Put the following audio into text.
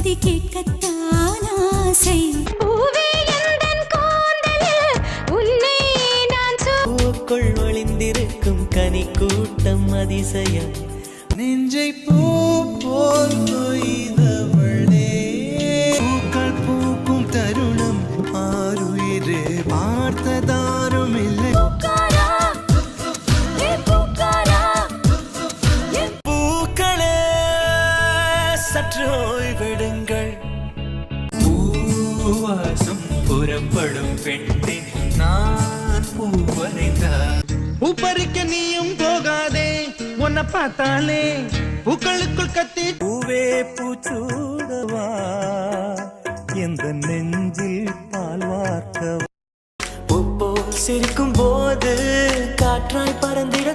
செய்தி கேட்கத்தான் ஆசை. பூவே எந்தன் கூந்தலில் உன்னை நான் பூக்குள் ஒளிந்திருக்கும் கனி கூட்டம் அதிசயம். நெஞ்சை பூ போல் கொய்தவளே, பூக்கள் பூக்கும் தருணம் ஆறுயிரே பார்த்ததாரும் இல்லை. பூக்களே சற்று ஓய்வெடுங்கள். பூவாசம் புறப்படும் பெண்ணே நான் பூ வரைந்தார். பூப்பறிக்க நீயும் போகாதே, உன்னை பார்த்தாலே பூக்களுக்குள் கத்தி. பூவே பூச்சூடவா எந்த நெஞ்சில் பால் வார்க்கவா. பூப்போ சிரிக்கும் போது காற்றாய் பறந்திட